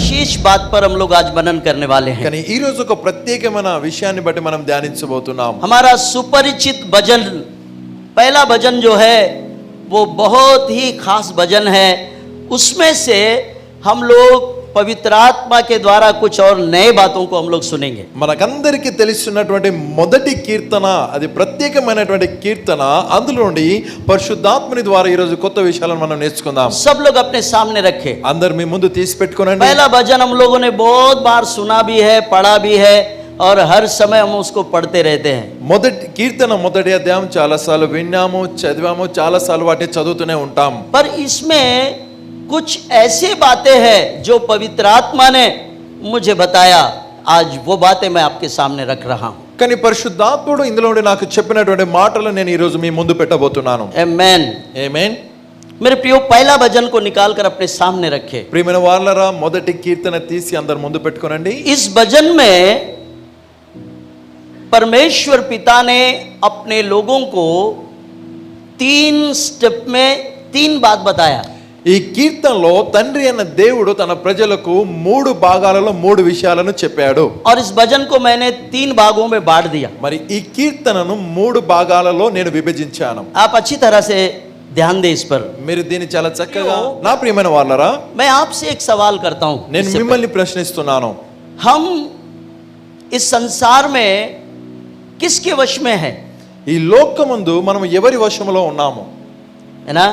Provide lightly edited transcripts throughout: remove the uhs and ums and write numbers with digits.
विशेष बात पर हम लोग आज मनन करने वाले हैं। కానీ ఈ రోజు ఒక ప్రత్యేకమైన విషయాన్ని బట్టి మనం ధ్యానించబోతున్నాం. हमारा सुपरिचित भजन, पहला भजन जो है वो बहुत ही खास भजन है। उसमें से हम लोग पवित्र आत्मा के द्वारा कुछ और नए बातों को हम लोग सुनेंगे। మనకందరికీ తెలుసున్నటువంటి మొదటి కీర్తన, అది ప్రత్యేకమైనటువంటి కీర్తన. అందులో నుండి పరిశుద్ధాత్మని ద్వారా ఈ రోజు కొత్త విషయాలను మనం నేర్చుకుందాం. सब लोग अपने सामने रखे। అందరు మీ ముందు తీసి పెట్టుకోనండి. पहला भजन हम लोगों ने बहुत बार सुना भी है, पढ़ा भी है और हर समय हम उसको पढ़ते रहते हैं. మొదటి కీర్తన మొదటి అధ్యాయం చాలాసార్లు విన్నాము, చదివాము, చాలాసార్లు వాటిని చదువుతూనే ఉంటాం. पर इसमें कुछ ऐसी बातें हैं जो पवित्र आत्मा ने मुझे बताया, आज वो बातें मैं आपके सामने रख रहा हूं. కానీ పరిశుద్ధాత్ముడు ఇందులో నుండి నాకు చెప్పినటువంటి మాటలు నేను ఈ రోజు మీ ముందు పెట్టబోతున్నాను. आमेन. ఆమేన్. मेरे प्रियो, पहला भजन को निकाल कर अपने सामने रखे. ప్రియమైన వాళ్ళరా, మొదటి కీర్తన తీసి అందరి ముందు పెట్టుకోనండి. इस भजन में परमेश्वर पिता ने अपने लोगों को 3 स्टेप में 3 बात बताया. ఈ కీర్తనలో తండ్రి అయిన దేవుడు తన ప్రజలకు 3 భాగాలలో 3 విషయాలను చెప్పాడు. और इस भजन को मैंने 3 भागों में बांट दिया. మరి ఈ కీర్తనను 3 భాగాలలో నేను విభజించాను. आप अच्छी तरह से ध्यान दें इस पर. మీరు దీన్ని చాలా చక్కగా, నా ప్రియమైన వాళ్ళరా, मैं आपसे एक सवाल करता हूं. నేను మిమ్మల్ని ప్రశ్నిస్తున్నాను. हम इस संसार में किसके वश में है? ఈ లోకమందు మనం ఎవరి వశములో ఉన్నాము? है ना?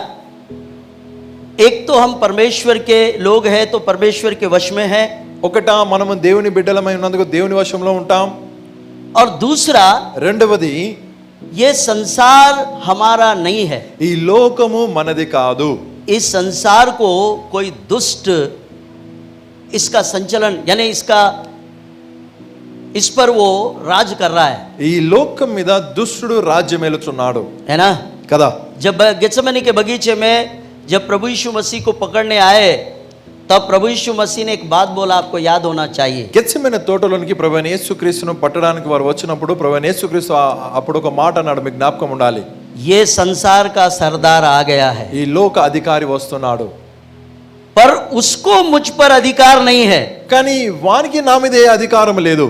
एक तो हम परमेश्वर के लोग हैं तो परमेश्वर के वश में है, ఒకట మనము దేవుని బిడ్డలమై ఉన్నందుకు దేవుని వశంలో ఉంటాం. और दूसरा రెండవది, ये संसार हमारा नहीं है. ఈ లోకము మనది కాదు. इस संसार को कोई दुष्ट इसका संचलन यानी इस पर वो राज कर रहा है. ఈ లోకం మీద దుష్టుడు రాజ్యమేలుచున్నాడు, है ना? కదా. जब गेत्सेमनी के बगीचे में जब प्रभु यीशु मसीह को पकड़ने आए, तब प्रभु यीशु मसीह ने एक बात बोला, आपको याद होना चाहिए. గెత్సెమనే తోటలోనికి ప్రభువైన యేసుక్రీస్తును పట్టడానికి వారు వచ్చినప్పుడు ప్రభువైన యేసుక్రీస్తు అప్పుడు ఒక మాట అన్నాడు, మీకు జ్ఞాపకం ఉండాలి. ये संसार का सरदार आ गया है, ఈ లోక అధికారి వస్తున్నాడు, पर उसको मुझ पर अधिकार नहीं है. కానీ వానికి నా మీద ఏ అధికారం లేదు.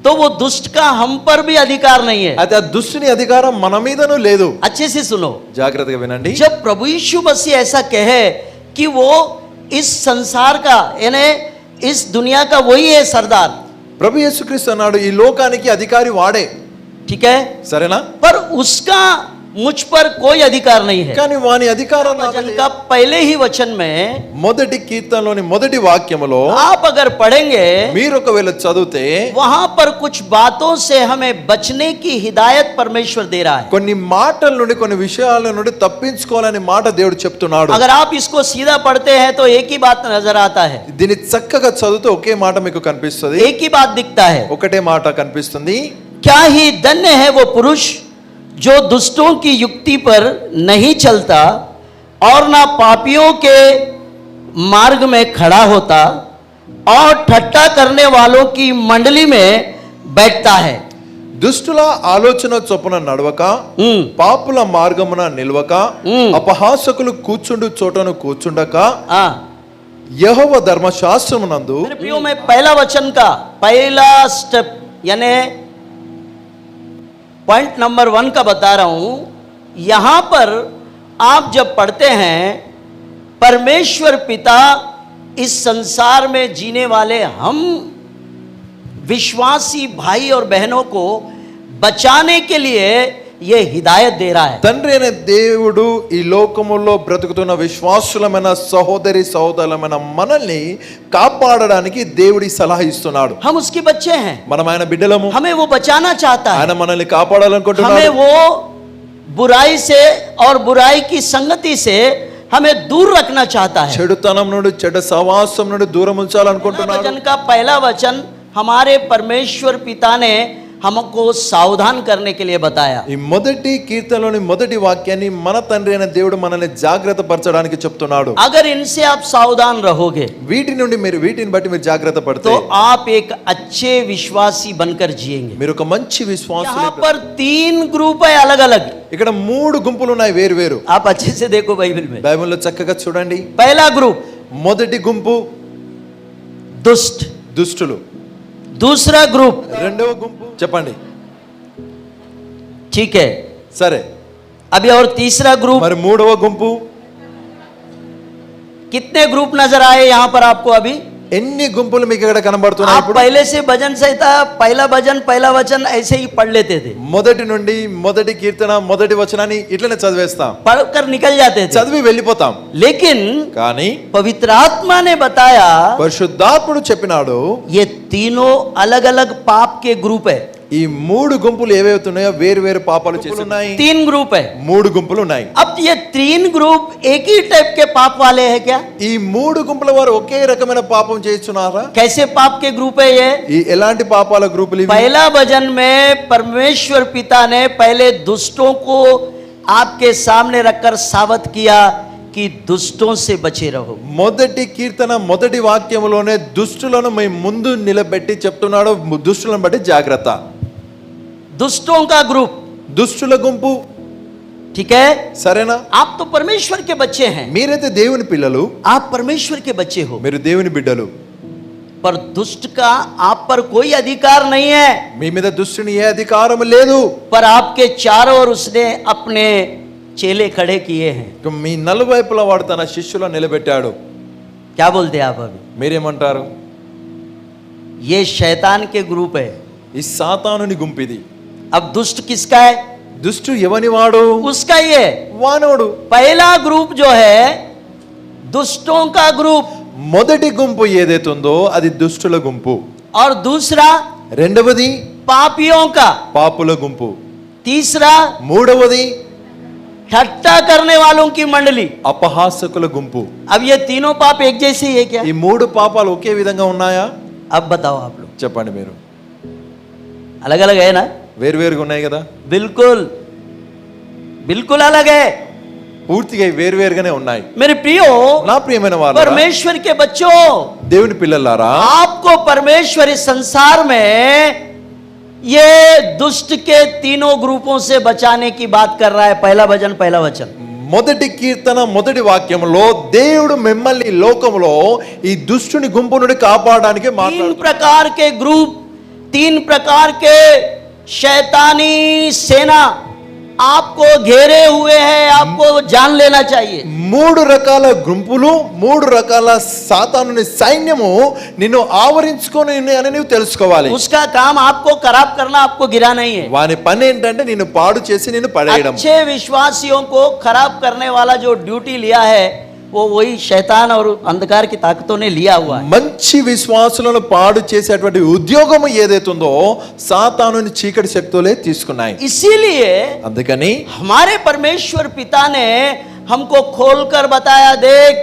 तो वो दुष्ट का हम पर भी अधिकार नहीं है. అయితే ఆ దుష్టుని అధికారం మన మీదను లేదు. अच्छे से सुनो, జాగ్రత్తగా వినండి. जब प्रभु यीशु मसीह ऐसा कहे कि वो इस संसार का यानी इस दुनिया का वही है सरदार, ప్రభు యేసుక్రీస్తు అన్నాడు, ఈ లోకానికి అధికారి వాడే, ठीक है, సరేనా? पर उसका मुझ पर कोई अधिकार नहीं है. కానీ వాని అధికారం నాకు वचन లేదు. का पहले ही वचन में మొదటి కీర్తనలోని మొదటి వాక్యములో आप अगर पढ़ेंगे, మీరు ఒకవేళ చదివితే वहां पर कुछ बातों से हमें बचने की हिदायत परमेश्वर दे रहा है. కొన్ని మాటల నుండి, కొన్ని విషయాల నుండి తప్పించుకోవాలని మాట దేవుడు చెప్తున్నాడు. अगर आप इसको सीधा पढ़ते हैं तो एक ही बात नजर आता है, దీన్ని చక్కగా చదివితే ఒకే మాట మీకు కనిపిస్తుంది, एक ही बात दिखता है. ఒకటే మాట కనిపిస్తుంది. क्या ही धन्य है वो पुरुष जो दुष्टों की युक्ति पर नहीं चलता और ना पापियों के मार्ग में खड़ा होता और ठट्टा करने वालों की मंडली में बैठता है. దుష్టుల ఆలోచన చొప్పున నడవక, పాపుల మార్గమున నిలవక, అపహాసకులు కూర్చుండు చోటను కూర్చుండక, हाँ, యెహోవా ధర్మశాస్త్రమునందు. मेरे प्रियो, मैं पहला वचन का पहला स्टेप यानी पॉइंट नंबर 1 का बता रहा हूं. यहां पर आप जब पढ़ते हैं, परमेश्वर पिता इस संसार में जीने वाले हम विश्वासी भाई और बहनों को बचाने के लिए ये हिदायत दे रहा है. తండ్రి అనే దేవుడు ఈ లోకములో బ్రతుకుతున్న విశ్వాసులమైన సహోదరి సహోదరులమైన మనల్ని కాపాడడానికి దేవుడి సలహా ఇస్తున్నాడు. हम उसके बच्चे हैं, మనం ఆయన బిడ్డలము, हमें वो बचाना चाहता है. ఆయన మనల్ని కాపాడాలనుకుంటున్నాడు. हमें वो बुराई से और बुराई की संगति से हमें दूर रखना चाहता है. చెడుతనం నుండి, చెడ్డ సహవాసం నుండి దూరం ఉంచాలనుకుంటున్నాడు. वचन का पहला वचन हमारे परमेश्वर पिता ने हमको सावधान करने के लिए बताया. ఈ మొదటి కీర్తనలోని మొదటి వాక్యాన్ని మన తండ్రి అయిన దేవుడు మనల్ని జాగ్రత్త పరచడానికి చెప్తున్నాడు. अगर इनसे आप सावधान रहोगे వీటి నుండి వీటిని బట్టి మీరు జాగ్రత్త పడితే तो आप एक अच्छे विश्वासी बनकर जिएंगे. మీరు ఒక మంచి విశ్వాసులు. यहाँ पर 3 ग्रुप है अलग अलग. ఇక్కడ 3 గుంపులు ఉన్నాయి, వేరు వేరు. आप अच्छे से देखो बाइबल में. బైబిల్లో చక్కగా చూడండి. पहला ग्रुप, మొదటి గుంపు दुष्ट। దుష్టులు. दूसरा ग्रुप, రెండవ గుంపు చెప్పండి. ठीक है। సరే, अभी और तीसरा ग्रुप, మరి మూడవ గుంపు कितने ग्रुप नजर आए यहां पर आपको? अभी ఎన్ని గుంపులు మీకు ఇక్కడ కనబడుతున్నాయి? आप ఇప్పుడు पहले से भजन संहिता पहला भजन पहला वचन ऐसे ही पढ़ लेते थे, మొదటి నుండి మొదటి కీర్తన మొదటి వచనాన్ని ఇట్లనే చదివేస్తాం, पढ़कर निकल जाते थे। చదివి వెళ్ళిపోతాం. लेकिन కానీ पवित्र आत्मा ने बताया పరిశుద్ధాత్ముడు చెప్పినాడు, ये तीनों अलग अलग पाप के ग्रुप है। ఈ మూడు గుంపులు ఏవైతున్నాయో వేరు వేరు పాపాలు చేసి ఉన్నాయి. 3 ग्रुप है। మూడు గుంపులు ఉన్నాయి. अब ये 3 ग्रुप एक ही टाइप के पाप वाले हैं क्या? ఈ మూడు గుంపుల వారు ఒకే రకమైన పాపం చేస్తున్నారా? कैसे पाप के ग्रुप है ये? ఈ ఎలాంటి పాపాల గ్రూపులు ఇవి? पहला भजन में परमेश्वर पिता ने पहले दुष्टों को आपके सामने रखकर सावध किया कि दुष्टों से बचे रहो। మొదటి కీర్తన మొదటి వాక్యములోనే దుష్టులను మీ ముందు నిలబెట్టి చెప్తున్నాడు, దుష్టులను బట్టి జాగ్రత్త. दुष्टों का ग्रुप, దుష్టుల గుంపు. ठीक है। సరేనా? आप तो परमेश्वर के बच्चे हैं, మీరైతే దేవుని పిల్లలు, आप परमेश्वर के बच्चे हो, మీరు దేవుని బిడ్డలు. पर दुष्ट का आप पर कोई अधिकार नहीं है। మీ మీద దుష్టుని ఏ అధికారం లేదు. पर आपके चारों ओर उसने अपने चेले खड़े किए हैं। మీ నలువైపులా వాడు తన శిష్యులను నిలబెట్టాడు. क्या बोलते हैं आप अभी? మీరేమంటారు? ये शैतान के ग्रुप है। ఈ సాతానుని గుంపిది. अब दुष्ट किसका है? దుష్టు ఎవని వాడు? उसका ही है। వానోడు. पहला ग्रुप जो है दुष्टों का ग्रुप, మొదటి గుంపు ఏదైతుందో అది దుష్టుల గుంపు. और दूसरा రెండవది पापियों का, పాపుల గుంపు. तीसरा మూడవది ठट्टा करने वालों की मंडली। అపహాసకుల గుంపు. अब ये तीनों पाप एक जैसे ही है क्या? ఈ మూడు పాపాలు ఒకే విధంగా ఉన్నాయా? अब बताओ आप लोग। చెప్పండి మీరు. अलग अलग है ना? వేరువేరుగా ఉన్నాయి కదా? बिल्कुल बिल्कुल अलग है పూర్తిగా వేరువేరుగానే ఉన్నాయి. मेरे प्रियो, నా ప్రియమైన వారు, परमेश्वर के बच्चों, దేవుని పిల్లలారా, आपको परमेश्वर इस संसार में ये दुष्ट के तीनों ग्रुपों से बचाने की बात कर रहा है। पहला भजन पहला वचन, మొదటి కీర్తన మొదటి వాక్యంలో దేవుడు మిమ్మల్ని ఈ లోకంలో ఈ దుష్టుని గుంపు నుండి కాపాడడానికి 3 మాట్లాడుతున్నాడు. प्रकार के ग्रुप, 3 प्रकार के शैतानी सेना आपको घेरे हुए हैं, आपको जान लेना चाहिए। మూడు రకాల గుంపులు, మూడు రకాల సాతానుని సైన్యము నిన్ను ఆవరించుకొని అని నువ్వు తెలుసుకోవాలి. उसका काम आपको खराब करना, आपको गिरा नहीं है। వాని పని ఏంటంటే నిన్ను పాడు చేసి నిన్ను పడేయడం. अच्छे विश्वासियों को खराब करने वाला जो ड्यूटी लिया है वो वही शैतान और अंधकार की ताकतों ने लिया हुआ है। మంచి విశ్వాసులను పాడు చేసేటువంటి ఉద్యోగం ఏదైతుందో సాతానుని చీకటి శక్తులే తీసుకున్నాయి. इसीलिए అందుకని हमारे परमेश्वर पिता ने हमको खोलकर बताया, देख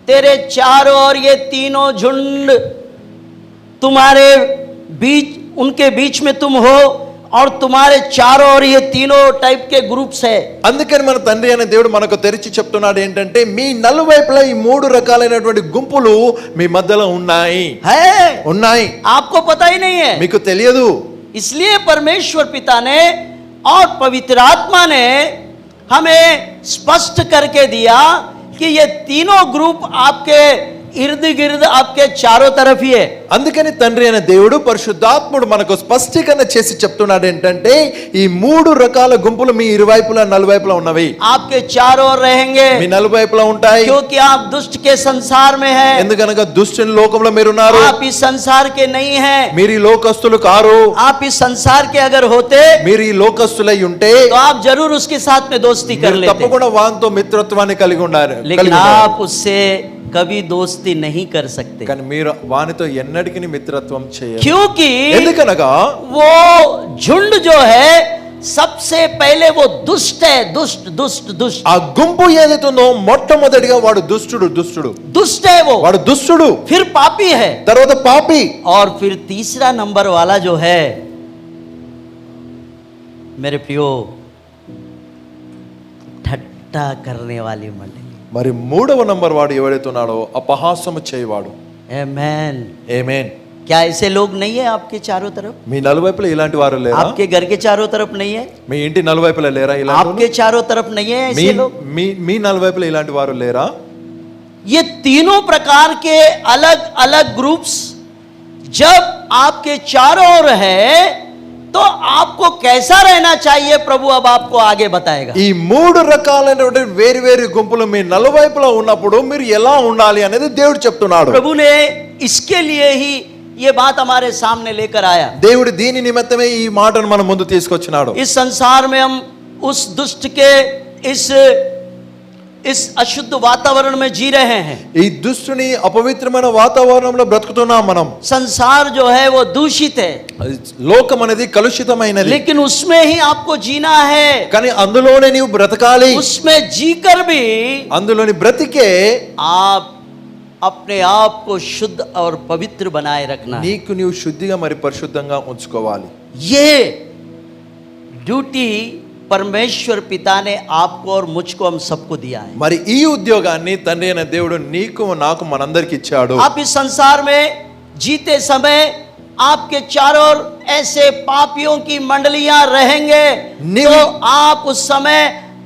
तेरे चारों ओर ये तीनों झुंड तुम्हारे बीच, उनके बीच में तुम हो, और तुम्हारे चारों ओर ये तीनों टाइप के ग्रुप्स है। అందుకని మన తండ్రి అనే దేవుడు మనకు తెరిచి చెప్తున్నాడు ఏంటంటే మీ నలువైపులా ఈ మూడు రకాలైనటువంటి గుంపులు మీ మధ్యలో ఉన్నాయి. ఉన్నాయి, आपको पता ही नहीं है। మీకు తెలియదు. इसलिए परमेश्वर पिता ने और पवित्र आत्मा ने हमें स्पष्ट करके दिया कि ये तीनों ग्रुप आपके इर्द गिर्द, आपके चारों तरफ ही है। అందుకని తండ్రి అయిన దేవుడు పరిశుద్ధాత్ముడు మనకు స్పష్టీకరణ చేసి చెప్తున్నాడు ఏంటంటే ఈ మూడు రకాల గుంపులు మీ ఇరువైపులా నలువైపులా ఉన్నవి. आपके चारों ओर रहेंगे, మీ నలువైపులా ఉంటాయి. क्योंकि आप दुष्ट के संसार में हैं। ఎందుకనగా దుష్టుని లోకంలో మీరున్నారు. आप इस संसार के नहीं हैं। మీరు ఈ లోకస్తులు కారు. आप इस संसार के अगर होते మీరు ఈ లోకస్తులై ఉంటే तो आप जरूर उसके साथ में दोस्ती कर మీరు लेते, తప్పకుండా వానితో మిత్రత్వాన్ని కలిగి ఉండాలి. लेकिन आप उससे कभी दोस्ती नहीं कर सकते। కానీ మీరు వానితో ఎన్నటికీ మిత్రత్వం చేయరు. क्योंकि ఎందుకనగా वो झुंड जो है सबसे पहले वो दुष्ट है, दुष्ट दुष्ट दुष्ट ఆ గుంపు ఏదైతుందో మొట్టమొదటిగా వాడు దుష్టుడు. दुष्ट है वो, వాడు దుష్టుడు, फिर पापी है, తర్వాత పాపి, और फिर तीसरा नंबर वाला जो है मेरे प्रियो ठट्टा करने वाली मंडली। మరి మూడవ నంబర్ వాడు ఎవడైతున్నాడో అపహాసము చేయవాడు. आमेन। ఆమేన్. क्या ऐसे लोग नहीं है आपके चारों तरफ? మీ నలువైపులా ఇలాంటి వారు లేరా? आपके घर के चारों तरफ नहीं है? మీ ఇంటి నలువైపులా లేరా ఇలాంటి? आपके चारों तरफ नहीं है మీ ऐसे लोग? మీ మీ నలువైపులా ఇలాంటి వారు లేరా? ये तीनों प्रकार के अलग अलग ग्रुप्स जब आपके चारों ओर है तो आपको कैसा रहना चाहिए, प्रभु अब आपको आगे बताएगा। ఈ మూడు రకాలైనటువంటి వేరు వేరు గుంపులు మీ నలువైపులా ఉన్నప్పుడు మీరు ఎలా ఉండాలి అనేది దేవుడు చెప్తున్నాడు. प्रभु ने इसके लिए ही ये बात हमारे सामने लेकर आया। దేవుడు దీని నిమిత్తమే ఈ మాటను మన ముందు తీసుకొచ్చినాడు. इस संसार में हम उस दुष्ट के इस अशुद्ध वातावरण में जी रहे हैं। ఈ దుష్టుని అపవిత్రమైన వాతావరణంలో బ్రతుకుతున్నాం మనం. संसार जो है वो दूषित है, లోకం అనేది కలుషితమైనది. लेकिन उसमें ही आपको जीना है। కానీ అందులోనే నీవు బ్రతకాలి. उसमें जीकर भी అందులోని బ్రతికే आप अपने आप को शुद्ध और पवित्र बनाए रखना है। నీకు నీవు శుద్ధిగా మరి పరిశుద్ధంగా ఉంచుకోవాలి. ये ड्यूटी परमेश्वर पिता ने आपको और मुझको हम सबको दिया है। మరి ఈ ఉద్యోగాన్ని తండ్రి అయిన దేవుడు నీకు నాకు మనందరికి ఇచ్చాడు. आप इस संसार में जीते समय आपके चारों ओर ऐसे पापियों की मंडलियां रहेंगे, तो आप उस समय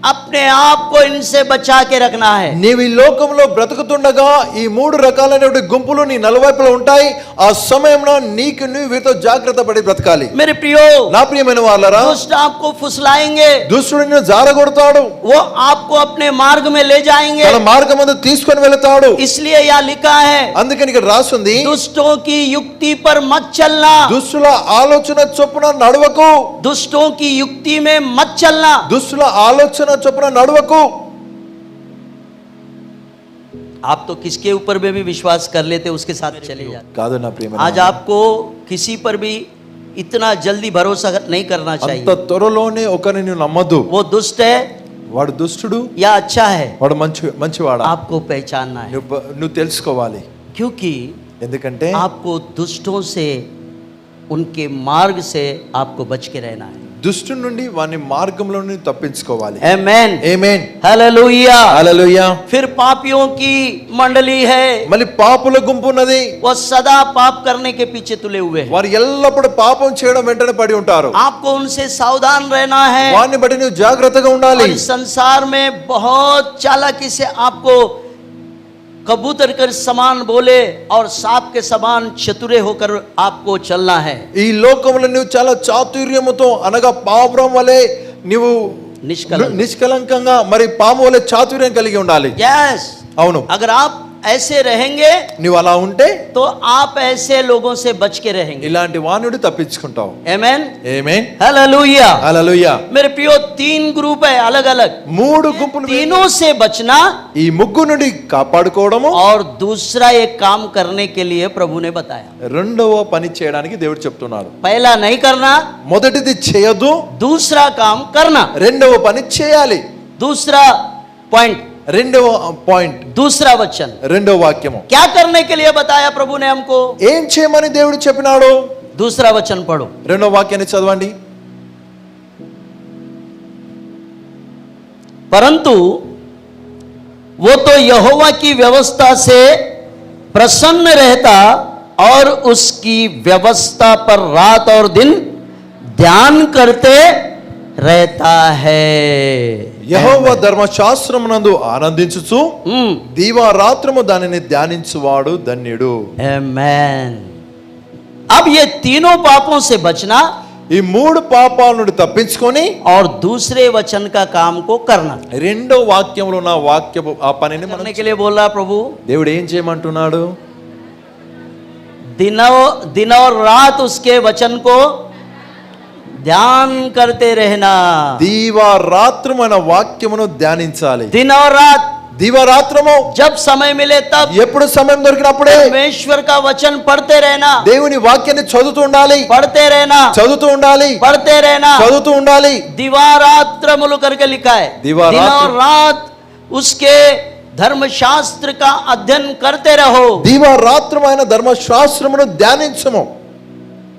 अपने आप को इनसे बचा के रखना है। నీవు ఈ లోకంలో బ్రతుకుతుండగా ఈ మూడు రకాలైనటువంటి గుంపులు నీ నలువైపులా ఉంటాయి. ఆ సమయంలో నీకు నువ్వు వీటితో జాగ్రత్త పడి బ్రతకాలి. मेरे प्रियो, నా ప్రియమైన వాళ్ళరా, दुष्ट आपको फुसलाएंगे, దుష్టుడు నిన్ను జారగొడతాడు, वो आपको अपने मार्ग में ले जाएंगे। తన మార్గమందు తీసుకొని వెళతాడు. इसलिए यह लिखा है, అందుకని ఇక్కడ రాస్తుంది, दुष्टों की युक्ति पर मत चलना। దుష్టుల ఆలోచన చొప్పున నడవకు. दुष्टों की युक्ति में मत चलना। దుష్టుల ఆలోచన చొప్పున నడవకు. आप तो किसके ऊपर में भी विश्वास कर लेते, उसके साथ चले जाते। కాదు నా ప్రియమైన आज आपको किसी पर भी इतना जल्दी भरोसा नहीं करना అంత चाहिए। త్వరలోనే ఒకరిని నువ్వు నమ్మద్దు. वो दुष्ट है వాడు దుష్టుడు, या अच्छा है, వాడు మంచివాడా आपको पहचानना है। నువ్వు తెలుసుకోవాలి. क्योंकि ఎందుకంటే आपको दुष्टों से, उनके मार्ग से आपको बच के रहना है। దుష్టుడి నుండి వాని మార్గంలో నుండి తప్పించుకోవాలి. आमेन, ఆమేన్, हालेलुया। హల్లెలూయా. फिर पापियों की मंडली है, మళ్ళీ పాపుల గుంపు ఉన్నది. वो सदा पाप करने के पीछे तुले हुए हैं। వారు ఎల్లప్పుడూ పాపం చేయడం వెంటనే పడి ఉంటారు. आपको उनसे सावधान रहना है। వారిని బట్టి నువ్వు జాగ్రత్తగా ఉండాలి. और इस संसार में बहुत चालाकी से आपको कबूतर के समान बोले और सांप के समान चतुरे होकर आपको चलना है। ఈ లోకంలో నువ్వు చాలా చాతుర్యముతో అనగా పావురం వలె నువ్వు నిష్కలంకంగా మరి పాము వలె చాతుర్యం కలిగి ఉండాలి. यस, అవును. अगर आप ऐसे रहेंगे నువ్వు అలా ఉంటే तो आप ऐसे लोगों से बच के रहेंगे। ఇలాంటి వానుడి తప్పించుకుంటావు. आमेन, ఆమేన్, हालेलुया। హల్లెలూయా. मेरे प्रियो, 3 ग्रुप है अलग अलग। మూడు గుంపులు, तीनों से बचना ఈ ముగ్గు నుండి కాపాడుకోవడము, और दूसरा एक काम करने के लिए प्रभु ने बताया। రెండవ పని చేయడానికి దేవుడు చెప్తున్నాడు. पहला नहीं करना, మొదటిది చేయొద్దు, दूसरा काम करना। రెండవ పని చేయాలి. दूसरा पॉइंट, రెండవ పాయింట్, दूसरा वचन, రెండవ వాక్యము. क्या करने के लिए बताया प्रभु ने हमको? ఏం చేయమని దేవుడు చెప్పినాడు? दूसरा वचन पढ़ो। రెండవ వాక్యాన్ని చదవండి. परंतु वो तो यहोवा की व्यवस्था से प्रसन्न रहता और उसकी व्यवस्था पर रात और दिन ध्यान करते रहता है। యెహోవా ధర్మశాస్త్రమునందు ఆనందించుచు దీవారాత్రము దానిని ధ్యానించువాడు ధన్యుడు. आमेन। अब ये तीनों पापों से बचना ఈ మూడు పాపాల నుండి తప్పించుకొని और दूसरे वचन का काम को करना। రెండో వాక్యంలో ఉన్న వాక్యము ఆ పనిని మనం करने के लिए बोल रहा प्रभु, దేవుడు ఏం చేయమంటున్నాడు? दिन और रात उसके वचन को ध्यान करते रहना। దీవారాత్రమైన వాక్యమును ధ్యానించాలి. दिन और रात, దీవారాత్రము जब समय मिले तब ఎప్పుడు సమయం దొరికినప్పుడే परमेश्वर का वचन पढ़ते रहना, దేవుని వాక్యాన్ని చదువుతూ ఉండాలి, पढ़ते रहना, చదువుతూ ఉండాలి, पढ़ते रहना। చదువుతూ ఉండాలి. दिवारात्रमुल करके लिखा है। दिवारात्र। दिन और रात उसके धर्मशास्त्र का अध्ययन करते रहो। దీవారాత్రమైన ధర్మశాస్త్రమును ధ్యానించము.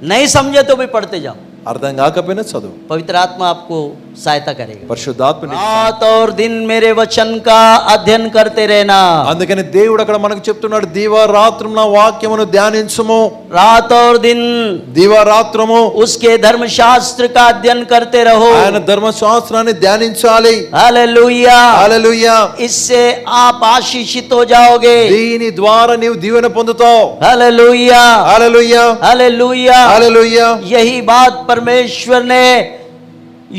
नहीं समझे तो भी पढ़ते जाओ। అర్థం కాకపోయినా చదువు. पवित्र आत्मा आपको सहायता करेगा. పరిశుద్ధాత్మ నీకు रात और दिन मेरे वचन का अध्ययन करते रहना. అందుకని దేవుడు అక్కడ మనకు చెప్తున్నాడు, దివారాత్రం నా వాక్యమును ధ్యానించుము. रात और दिन దివారాత్రము उसके धर्मशास्त्र का अध्ययन करते रहो. ఆయన ధర్మశాస్త్రాన్ని ధ్యానించాలి. हालेलुया. హల్లెలూయా. इससे आप आशीषित हो जाओगे. దీని ద్వారా నీవు దీవెన పొందుతావు. हालेलुया. హల్లెలూయా. हालेलुया. హల్లెలూయా. यही बात परमेश्वर ने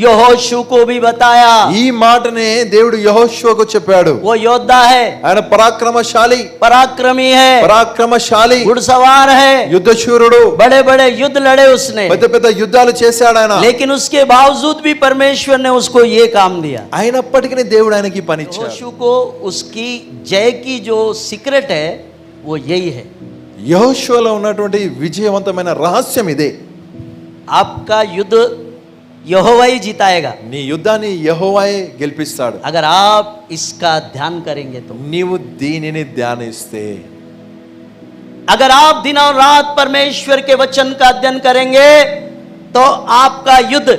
यहोशू को भी बताया. ఈ మాటనే దేవుడు యెహోషువకు చెప్పాడు. वो योद्धा है, ఆయన పరాక్రమశాలి, पराक्रमी है, పరాక్రమశాలి, घुड़सवार है, యుద్ధశూరుడు, बड़े बड़े युद्ध लड़े उसने. పెద్ద పెద్ద యుద్ధాలు చేశాడు ఆయన. लेकिन उसके बावजूद भी परमेश्वर ने उसको ये काम दिया. అయినప్పటికీ దేవుడు ఆయనకి పని ఇచ్చాడు. यहोशू को उसकी जय की जो सीक्रेट है वो यही है. యెహోషువలో ఉన్నటువంటి విజయవంతమైన రహస్యం ఇదే. आपका युद्ध यहोवा ही जिताएगा నీ యుద్ధాన్ని యెహోవాయే గెలిపిస్తాడు. अगर आप इसका ध्यान करेंगे तो. నీవు దీనిని ధ్యానిస్తే, अगर आप दिन और रात परमेश्वर के वचन का अध्ययन करेंगे तो आपका युद्ध,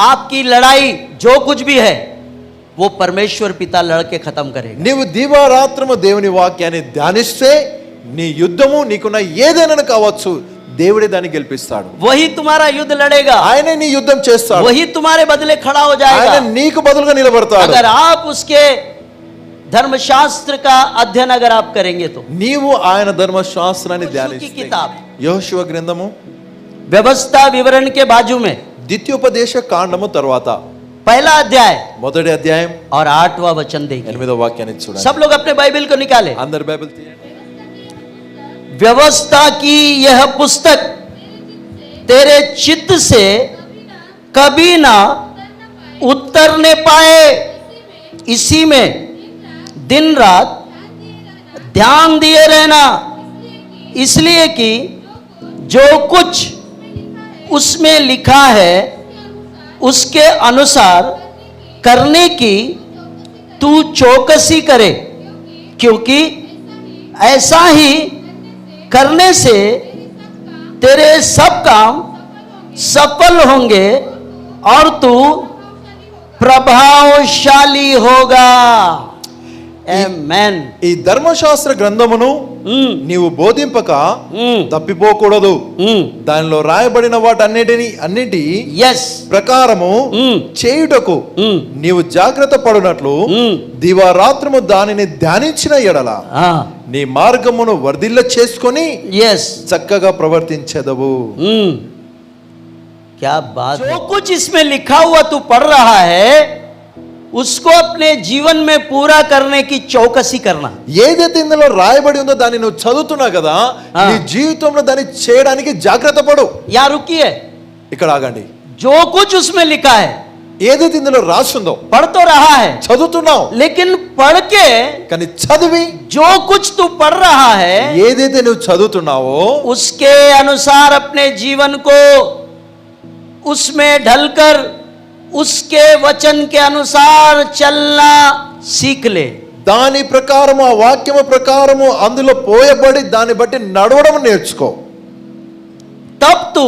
आपकी लड़ाई जो कुछ भी है वो परमेश्वर पिता लड़के खत्म करेगा. నీవు దివారాత్రము దేవుని వాక్యాన్ని ధ్యానిస్తే నీ యుద్ధము నీకున్న ఏదైనా కావచ్చు, దేవుడే దాన్ని గెలిపిస్తాడు. वही तुम्हारा युद्ध लड़ेगा, ఆయనే నీ యుద్ధం చేస్తాడు. वही तुम्हारे बदले खड़ा हो ఆయన जाएगा. నీకు బదులుగా నిలబడతాడు. अगर आप उसके धर्मशास्त्र का अध्ययन अगर आप करेंगे तो. నీవు ఆయన ధర్మశాస్త్రాన్ని की ధ్యానిస్తే, किताब యెహోషువ గ్రంథము व्यवस्था विवरण के बाजू में ద్వితీయోపదేశ కాండము తర్వాత पहला अध्याय మొదటి అధ్యాయం और 8वां वचन देखिए. 8వ వాక్యాన్ని చూడండి. सब लोग अपने बाइबल को निकाले. అందరు బైబిల్ తీయండి. व्यवस्था की यह पुस्तक तेरे चित्त से कभी ना उतरने पाए, इसी में दिन रात ध्यान दिए रहना, इसलिए कि जो कुछ उसमें लिखा है उसके अनुसार करने की तू चौकसी करे, क्योंकि ऐसा ही करने से तेरे सब काम सफल होंगे और तू प्रभावशाली होगा. आमेन. ఈ ధర్మశాస్త్ర గ్రంథమును నీవు బోధింపక తప్పిపోకూడదు. దానిలో రాయబడిన అన్నిటి यस ప్రకారము చేయుటకు నీవు జాగ్రత్త పడునట్లు దివారాత్రము దానిని ధ్యానించిన ఎడల నీ మార్గమును వర్ధిల్ల చేసుకొని यस చక్కగా ప్రవర్తించెదవు. क्या बात. जो कुछ इसमें लिखा हुआ तू पढ़ रहा है उसको अपने जीवन में पूरा करने की चौकसी करना. ఏదైతే ఇందులో రాయబడి ఉందో దాన్ని నువ్వు చదువుతున్నావు కదా, నీ జీవితంలో దాన్ని చేయడానికి జాగ్రత్త పడు. यहाँ रुकिए. ఇక్కడ ఆగండి. जो कुछ उसमें लिखा है ఏదైతే ఇందులో రాసిందో पढ़ तो रहा है, చదువుతున్నావు, लेकिन पढ़ के కానీ చదివి जो कुछ तू पढ़ रहा है ఏదైతే నువ్వు చదువుతున్నావో उसके अनुसार अपने जीवन को उसमें ढलकर उसके वचन के अनुसार चलना सीख ले. దాని ప్రకారము, ఆ వాక్యము ప్రకారము అందులో పోయబడి దాన్ని బట్టి నడవడం నేర్చుకో. तब तू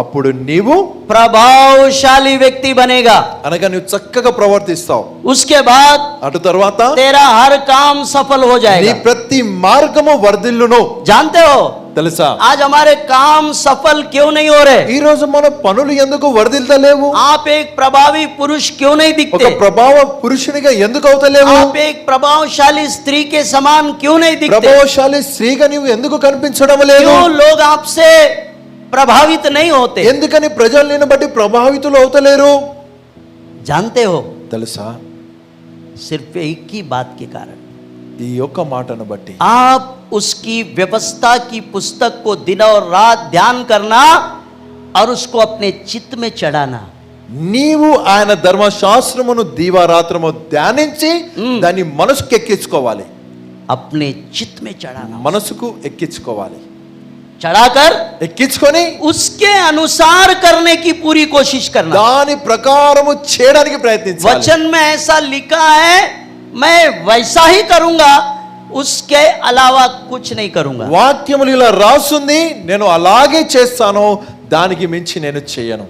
అప్పుడు నీవు प्रभावशाली व्यक्ति बनेगा. అనగా నువ్వు చక్కగా ప్రవర్తిస్తావు. उसके बाद అటు తర్వాత तेरा हर काम सफल हो నీ जाएगा. ప్రతి మార్గము వర్ధిల్లును. जानते हो తెలుసా, आज हमारे काम सफल क्यों नहीं हो रहे? ఈ రోజు మన పనులు ఎందుకు వర్ధిల్తలేవు? आप एक प्रभावी पुरुष क्यों नहीं ఒక दिखते? ప్రభావ పురుషునిగా ఎందుకు అవుతలేవు? आप एक प्रभावशाली स्त्री के समान क्यों नहीं दिखते? ప్రభావశాలి స్త్రీగా నీవు ఎందుకు కనిపించడం లేదు? क्यों लोग आपसे प्रभावित नहीं होते? ఎందుకని ప్రజలు నిన్ను బట్టి ప్రభావితులు అవుతలేరు? जानते हो, తెలుసా, सिर्फ एक ही बात के कारण. ఈ యొక్క మాటను బట్టి आप उसकी व्यवस्था की पुस्तक को दिन और रात ध्यान करना और उसको अपने चित्त में चढ़ाना. నీవు ఆయన ధర్మశాస్త్రమును దీవారాత్రము ధ్యానించి దాన్ని మనసుకు ఎక్కించుకోవాలి. अपने चित्त में चढ़ाना, మనసుకు ఎక్కించుకోవాలి. चढ़ाकर ఎక్కించుకొని उसके अनुसार करने की पूरी कोशिश करना. దాని ప్రకారము చేయడానికి ప్రయత్నించాలి. वचन में ऐसा लिखा है, मैं वैसा ही करूंगा, उसके अलावा कुछ नहीं करूंगा. వాక్యములు ఇలా రాసుంది, నేను అలాగే చేస్తాను, దానికి మించి నేను చేయను.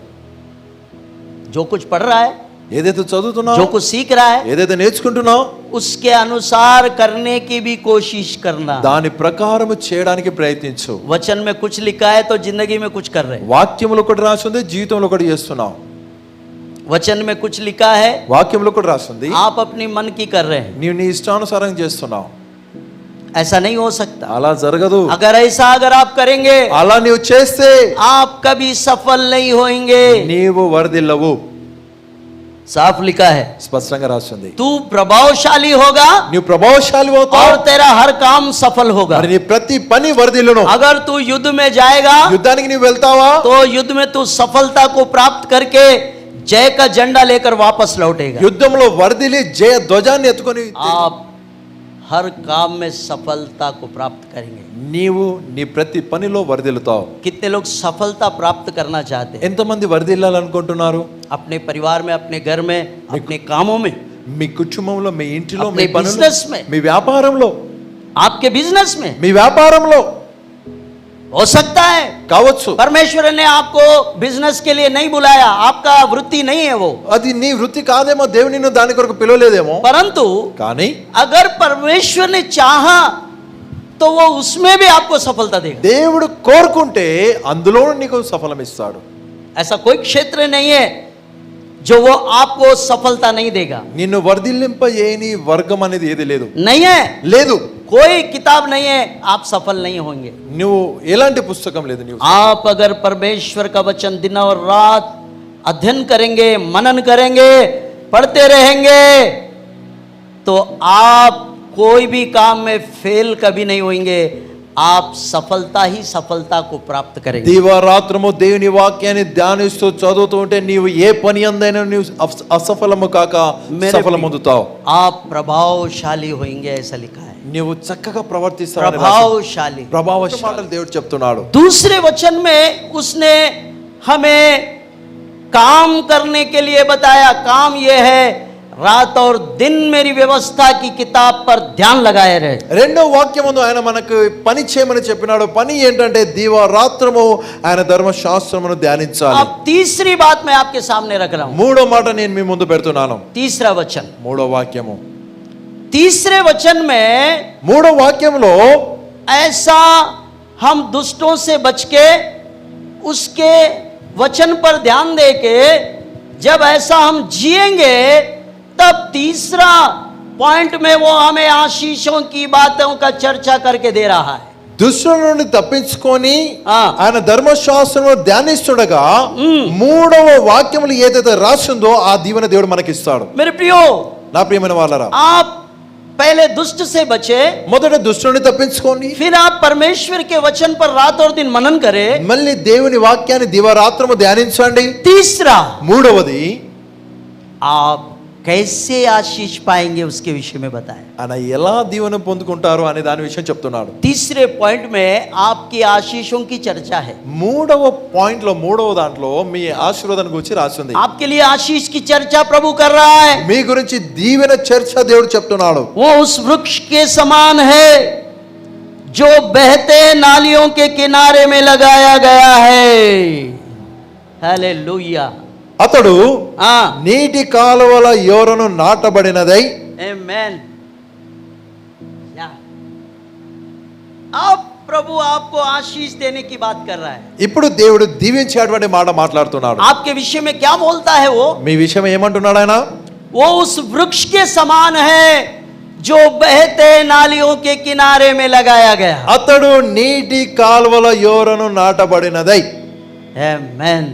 जो कुछ पढ़ रहा है, ఏదైతే जो చదువుతున్నావు, कुछ सीख रहा है, ఏదైతే నేర్చుకుంటున్నావు, उसके अनुसार करने की भी कोशिश करना। దాని ప్రకారం చేయడానికి ప్రయత్నించు. वचन में कुछ लिखा है तो जिंदगी में कुछ कर रहे हैं। వాక్యములో ఒకటి రాసింది, జీవితంలో ఒకటి చేస్తున్నావు. वचन में कुछ लिखा है, వాక్యంలో ఒకటి రాసింది, आप अपनी मन की कर रहे हैं। నీవు నీ ఇష్టానుసారం చేస్తున్నావు. ऐसा नहीं हो सकता। అలా జరగదు. अगर आप करेंगे, అలా నీవు చేస్తే आप कभी सफल नहीं होंगे। నీవు వర్ధిల్లవు. साफ लिखा है, స్పష్టంగా రాసింది. तू प्रभावशाली होगा నీవు ప్రభావశాలి అవుతావు, और तेरा हर काम सफल होगा। మరి నీ ప్రతి పని వర్ధిల్లును. अगर तू युद्ध में जाएगा యుద్ధానికి నీవు వెళ్తావా, तो युद्ध में तू सफलता को प्राप्त करके जय का झंडा लेकर वापस लौटेगा। యుద్ధంలో వర్ధిల్లి జయ ధ్వజాన్ని ఎత్తుకొని आप हर काम में सफलता को प्राप्त करेंगे। నీవు నీ ప్రతి పనిలో వర్ధిల్లుతావు. कितने लोग सफलता प्राप्त करना चाहते हैं? ఎంతమంది వర్ధిల్లాలనుకుంటున్నారు? अपने परिवार में, अपने घर में, अपने कामों में, మీ కుటుంబంలో, మీ ఇంటిలో, अपने మీ పనుల్లో, business में, మీ వ్యాపారంలో, आपके बिजनेस में మీ వ్యాపారంలో हो सकता है। కావచ్చు. परमेश्वर ने आपको बिजनेस के लिए नहीं बुलाया, आपका वृत्ति नहीं है वो, అది నీ వృత్తి కాదేమో, దేవుడు నిన్ను దాని కొరకు పిలవలేదేమో. परंतु కానీ अगर परमेश्वर ने चाहा तो वो उसमें भी आपको सफलता देगा। దేవుడు కోరుకుంటే అందులో నీకు సఫలం ఇస్తాడు. ऐसा कोई क्षेत्र नहीं है जो वो आपको सफलता नहीं देगा। నిన్ను వర్ధిల్లింపజేయని వర్గం అనేది ఏది లేదు. नहीं है, లేదు. कोई किताब नहीं है, आप सफल नहीं होंगे। నువ్వు ఎలాంటి పుస్తకం లేదు. నీవు आप अगर परमेश्वर का वचन दिन और रात अध्ययन करेंगे, मनन करेंगे, पढ़ते रहेंगे, तो आप कोई भी काम में फेल कभी नहीं होंगे। आप सफलता ही सफलता को प्राप्त करेंगे। దివారాత్రము దేవుని వాక్యాన్ని ధ్యానిస్తూ చదువుతూ ఉంటే నీవు ఏ పని అందైనా నీవు అసఫలము కాక సఫలం పొందుతావు. आप प्रभावशाली होंगे, ऐसा लिखा है। నీవు చక్కగా ప్రవర్తిస్తావు. प्रभावशाली, ప్రభావశాలి మాటలు దేవుడు చెప్తున్నాడు. दूसरे वचन में उसने हमें काम करने के लिए बताया। काम यह है, रात और दिन मेरी व्यवस्था की किताब पर ध्यान लगाए रहे। రెండో వాక్యముందు ఆయన మనకు పని చేయమని చెప్పినాడు. పని ఏంటంటే దివారాత్రము ఆయన ధర్మశాస్త్రమును ధ్యానించాలి. अब तीसरी बात मैं आपके सामने रख रहा हूं। మూడో మాట నేను మీ ముందు పెడుతున్నాను. तीसरा वचन, మూడో వాక్యము. तीसरे वचन में మూడో వాక్యంలో ऐसा हम दुष्टों से बच के उसके वचन पर ध्यान दे के जब ऐसा हम जिएंगे, तब तीसरा पॉइंट में वो हमें आशीषों की बातों का चर्चा करके दे रहा है। దుష్టుల నుండి తప్పించుకొని ఆ. ఆయన ధర్మశాస్త్రము ధ్యానిస్తుండగా మూడవ వాక్యములు ఏదైతే రాసిందో ఆ దీవెన దేవుడు మనకిస్తాడు. मेरे प्रियो, నా ప్రియమైన వాళ్ళరా, आप पहले दुष्ट से बचे, మొదట దుష్టుల నుండి తప్పించుకోండి, फिर आप परमेश्वर के वचन पर रात और दिन मनन करें। మళ్ళీ దేవుని వాక్యాన్ని దివారాత్రము ధ్యానించండి. तीसरा, మూడవది आप कैसे आशीष पाएंगे उसके विषय में बताएं। ఆయన ఎలా దీవెన పొందుకుంటారు అనే దాని విషయం చెప్తున్నాడు. तीसरे पॉइंट में आपकी आशीषों की चर्चा है। మూడవ పాయింట్ లో, మూడవ దాంట్లో మీ ఆశీర్వాదం గురించి రాసింది. आपके लिए आशीष की चर्चा प्रभु कर रहा है। మీ గురించి దీవెన చర్చ దేవుడు చెప్తున్నాడు. वो उस वृक्ष के समान है जो बहते नालियों के किनारे में लगाया गया है। हालेलुया। అతడు हाँ, నీటి కాలువల యోరను నాటబడినదై. आमेन। अब प्रभु आपको आशीष देने की बात कर रहा है। ఇప్పుడు దేవుడు దీవించేటువంటి మాట మాట్లాడుతున్నాడు. आपके विषय में क्या बोलता है वो? మీ విషయం ఏమంటున్నాడు ఆయన? वो उस वृक्ष के समान है जो बहते नालियों के किनारे में लगाया गया। అతడు నీటి కాలువల యోరను నాటబడినదై. आमेन।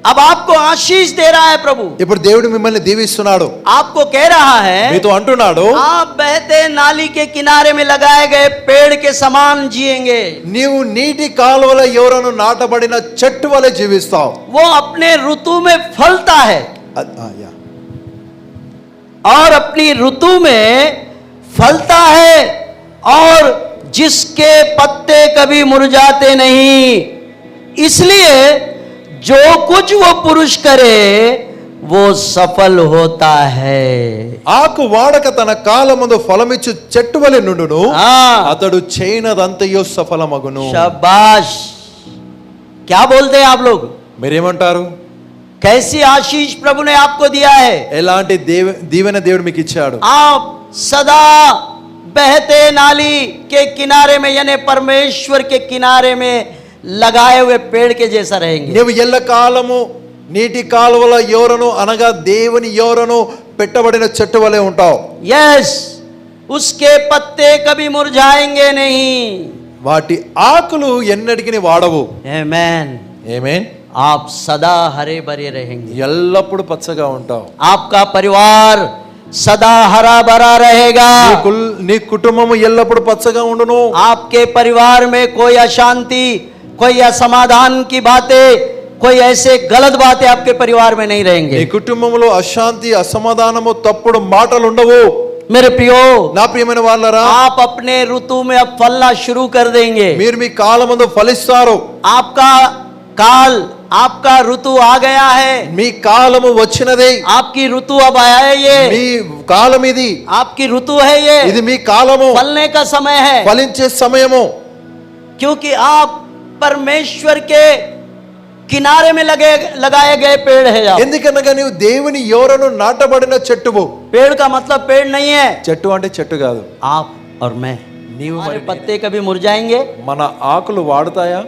अब आपको आशीष दे रहा है प्रभु। ఇప్పుడు దేవుడు మిమ్మల్ని దీవిస్తున్నాడు. आपको कह रहा है మీతో అంటున్నాడు, आप बहते नाली के किनारे में लगाए गए पेड़ के समान जिएंगे। నీవు నీటి కాలువల యోరను నాటబడిన చెట్టు వలె జీవిస్తావు. वो अपने ऋतु में फलता है और अपनी ऋतु में फलता है, और जिसके पत्ते कभी मुरझाते नहीं। इसलिए जो कुछ वो पुरुष करे वो सफल होता है। ఆకు వాడక తన కాలమందు ఫలమిచ్చు చెట్టు వలె నుండును, हाँ, అతడు చేయనదంతయు సఫలమగును. शाबाश। क्या बोलते हैं आप लोग? మీరేమంటారు? कैसी आशीष प्रभु ने आपको दिया है। ఎలాంటి దీవెన దేవుడు మీకు ఇచ్చాడు? आप सदा बहते नाली के किनारे में यानी परमेश्वर के किनारे में लगाए हुए पेड़ के जैसा रहेंगे। నీవు ఎల్లకాలము నీటి కాలువల యోరను అనగా దేవుని యోరను పెట్టబడిన చెట్టు వలె ఉంటావు. यस, उसके पत्ते कभी मुरझाएंगे नहीं। వాటి ఆకులు ఎన్నటికి వాడవు. आमेन। ఆమేన్. आप सदा हरे भरे रहेंगे। ఎల్లప్పుడు పచ్చగా ఉంటావు. आपका परिवार सदा हरा भरा रहेगा। నీ కుటుంబము ఎల్లప్పుడు పచ్చగా ఉండును. आपके परिवार में कोई अशांति, कोई असमाधान की बातें, कोई ऐसे गलत बातें आपके परिवार में नहीं నీ रहेंगे। కుటుంబంలో అశాంతి, అసమాధానము, తప్పుడు మాటలు ఉండవు. मेरे प्रियो, నా ప్రియమైన వాళ్ళారా, आप अपने ऋतु में अब फलना शुरू कर देंगे। మీరు మీ కాలమందు ఫలిస్తారు. आपका काल, आपका ऋतु आ गया है। మీ కాలము వచ్చినది. आपकी ऋतु अब आया है। ये మీ కాలం ఇది. आपकी ऋतु है। ये ఇది మీ కాలము. फलने का समय है। ఫలించే సమయము. क्योंकि आप परमेश्वर के किनारे में लगाए गए पेड़ है। आप ఎందుకనగా నీవు దేవుని యోరను నాటబడిన చెట్టువు. पेड़ का मतलब पेड़ नहीं है। చెట్టు అంటే చెట్టు కాదు. आप और मैं, నీవు हमारे మరి पत्ते कभी मुरझाएंगे? మన ఆకులు వాడుతాయా?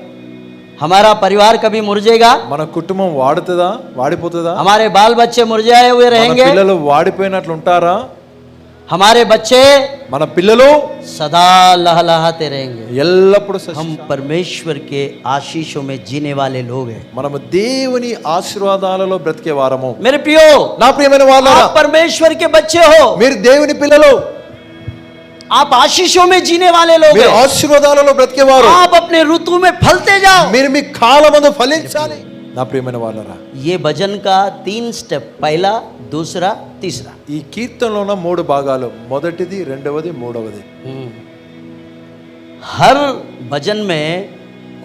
हमारा परिवार कभी मुरझेगा? మన కుటుంబం వాడుతుందా? వాడిపోతుందా? हमारे बाल बच्चे मुरझाए हुए మన रहेंगे? పిల్లలు వాడిపోయినట్లు ఉంటారా? हमारे बच्चे మన పిల్లలు सदा लहलहाते रहेंगे। ఎల్లప్పుడు हम परमेश्वर के आशीषों में जीने वाले लोग हैं। మనము దేవుని ఆశీర్వాదాలలో బ్రతికే వారము. मेरे प्रियो, నా ప్రియమైన వాళ్ళారా, आप परमेश्वर के बच्चे हो। మీరు దేవుని పిల్లలు. आप आशीषों में जीने वाले लोग మీరు हैं। ఆశీర్వాదాలలో బ్రతికేవారు. आप अपने ऋतु में फलते जाओ। మీరు మీ కాలమందు ఫలించాలి. నా ప్రియమైన వాళ్ళారా, ये भजन का 3 स्टेप, पहला, दूसरा, तीसरा। ఈ కీర్తనలో ఉన్న 3 భాగాలు, మొదటిది, రెండవది, మూడవది. हर भजन में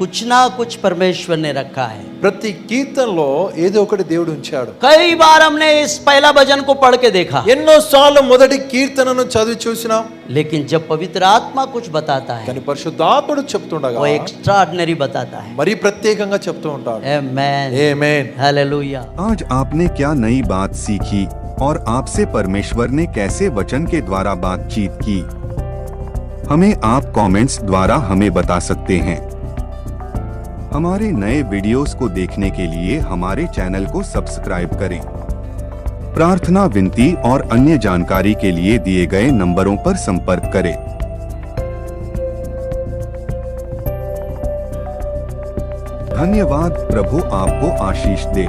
कुछ ना कुछ परमेश्वर ने रखा है। ప్రతి కీర్తనలో ఏదో ఒకటి దేవుడు ఉంచాడు. कई बार हमने इस पहला भजन को पढ़ के देखा, ఎన్నో సార్లు మొదటి కీర్తనను చదివి చూసినాం. लेकिन जब पवित्र आत्मा कुछ बताता है, కానీ పరిశుద్ధాత్ముడు చెప్తుండగా वो एक्स्ट्राऑर्डिनरी बताता है। మరి ప్రత్యేకంగా చెప్తూ ఉంటాడు. आमेन, ఆమేన్. हालेलुया। आज आपने क्या नई बात सीखी और आपसे परमेश्वर ने कैसे वचन के द्वारा बातचीत की? हमें आप कमेंट्स द्वारा हमें बता सकते हैं। हमारे नए वीडियोस को देखने के लिए हमारे चैनल को सब्सक्राइब करें। प्रार्थना, विनती और अन्य जानकारी के लिए दिए गए नंबरों पर संपर्क करें। धन्यवाद। प्रभु आपको आशीष दे।